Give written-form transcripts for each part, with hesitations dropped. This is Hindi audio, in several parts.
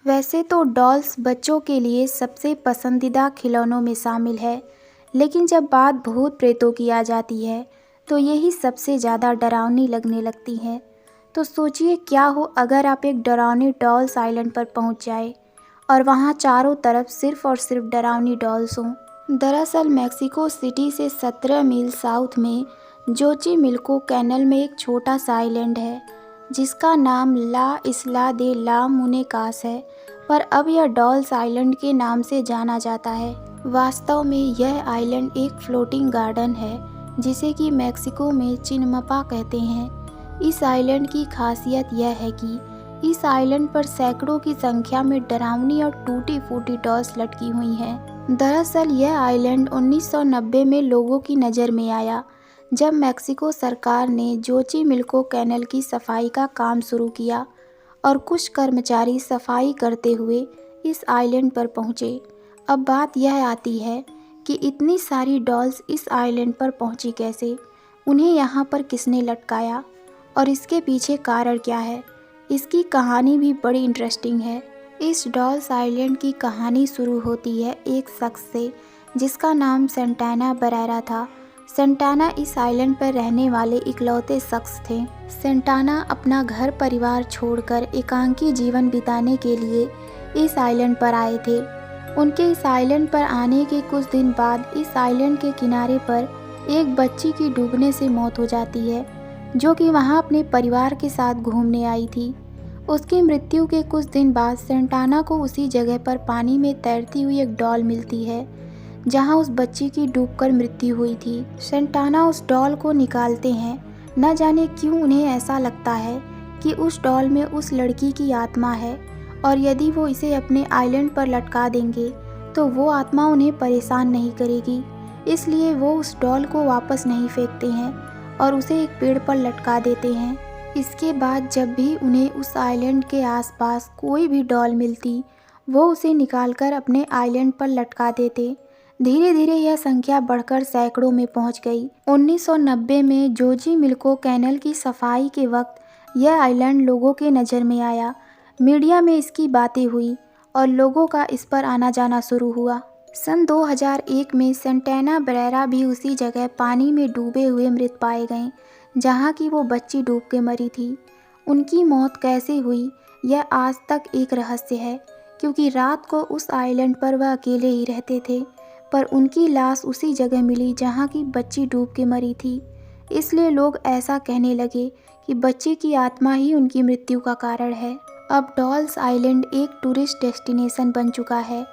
वैसे तो डॉल्स बच्चों के लिए सबसे पसंदीदा खिलौनों में शामिल है, लेकिन जब बात भूत प्रेतों की आ जाती है तो यही सबसे ज़्यादा डरावनी लगने लगती हैं। तो सोचिए क्या हो अगर आप एक डरावनी डॉल्स आइलैंड पर पहुंच जाए और वहां चारों तरफ सिर्फ और सिर्फ डरावनी डॉल्स हों। दरअसल मेक्सिको सिटी से 17 मील साउथ में जोचिमिल्को कैनल में एक छोटा सा आइलैंड है जिसका नाम ला इस्ला दे ला मुनेकास है, पर अब यह डॉल्स आइलैंड के नाम से जाना जाता है। वास्तव में यह आइलैंड एक फ्लोटिंग गार्डन है जिसे कि मेक्सिको में चिनमपा कहते हैं। इस आइलैंड की खासियत यह है कि इस आइलैंड पर सैकड़ों की संख्या में डरावनी और टूटी फूटी डॉल्स लटकी हुई हैं। दरअसल यह आइलैंड 1990 में लोगों की नज़र में आया जब मेक्सिको सरकार ने जोचिमिल्को कैनल की सफाई का काम शुरू किया और कुछ कर्मचारी सफाई करते हुए इस आइलैंड पर पहुंचे। अब बात यह आती है कि इतनी सारी डॉल्स इस आइलैंड पर पहुंची कैसे, उन्हें यहाँ पर किसने लटकाया और इसके पीछे कारण क्या है। इसकी कहानी भी बड़ी इंटरेस्टिंग है। इस डॉल्स आइलैंड की कहानी शुरू होती है एक शख्स से जिसका नाम सेंटाना बरेरा था। सेंटाना इस आइलैंड पर रहने वाले इकलौते शख्स थे। सेंटाना अपना घर परिवार छोड़कर एकांकी जीवन बिताने के लिए इस आइलैंड पर आए थे। उनके इस आइलैंड पर आने के कुछ दिन बाद इस आइलैंड के किनारे पर एक बच्ची की डूबने से मौत हो जाती है जो कि वहां अपने परिवार के साथ घूमने आई थी। उसकी मृत्यु के कुछ दिन बाद सेंटाना को उसी जगह पर पानी में तैरती हुई एक डॉल मिलती है जहां उस बच्ची की डूबकर मृत्यु हुई थी। सेंटाना उस डॉल को निकालते हैं। न जाने क्यों उन्हें ऐसा लगता है कि उस डॉल में उस लड़की की आत्मा है और यदि वो इसे अपने आइलैंड पर लटका देंगे तो वो आत्मा उन्हें परेशान नहीं करेगी, इसलिए वो उस डॉल को वापस नहीं फेंकते हैं और उसे एक पेड़ पर लटका देते हैं। इसके बाद जब भी उन्हें उस आइलैंड के आसपास कोई भी डॉल मिलती वो उसे निकालकर अपने आइलैंड पर लटका देते। धीरे धीरे यह संख्या बढ़कर सैकड़ों में पहुंच गई। 1990 में जोचिमिल्को कैनल की सफाई के वक्त यह आइलैंड लोगों के नज़र में आया। मीडिया में इसकी बातें हुई और लोगों का इस पर आना जाना शुरू हुआ। सन 2001 में सेंटाना बरेरा भी उसी जगह पानी में डूबे हुए मृत पाए गए जहां की वो बच्ची डूब के मरी थी। उनकी मौत कैसे हुई यह आज तक एक रहस्य है, क्योंकि रात को उस आइलैंड पर वह अकेले ही रहते थे, पर उनकी लाश उसी जगह मिली जहां की बच्ची डूब के मरी थी। इसलिए लोग ऐसा कहने लगे कि बच्चे की आत्मा ही उनकी मृत्यु का कारण है। अब डॉल्स आइलैंड एक टूरिस्ट डेस्टिनेशन बन चुका है।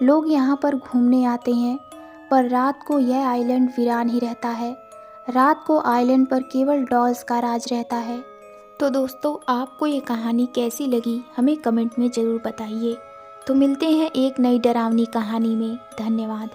लोग यहाँ पर घूमने आते हैं, पर रात को यह आइलैंड वीरान ही रहता है। रात को आइलैंड पर केवल डॉल्स का राज रहता है। तो दोस्तों, आपको ये कहानी कैसी लगी हमें कमेंट में ज़रूर बताइए। तो मिलते हैं एक नई डरावनी कहानी में। धन्यवाद।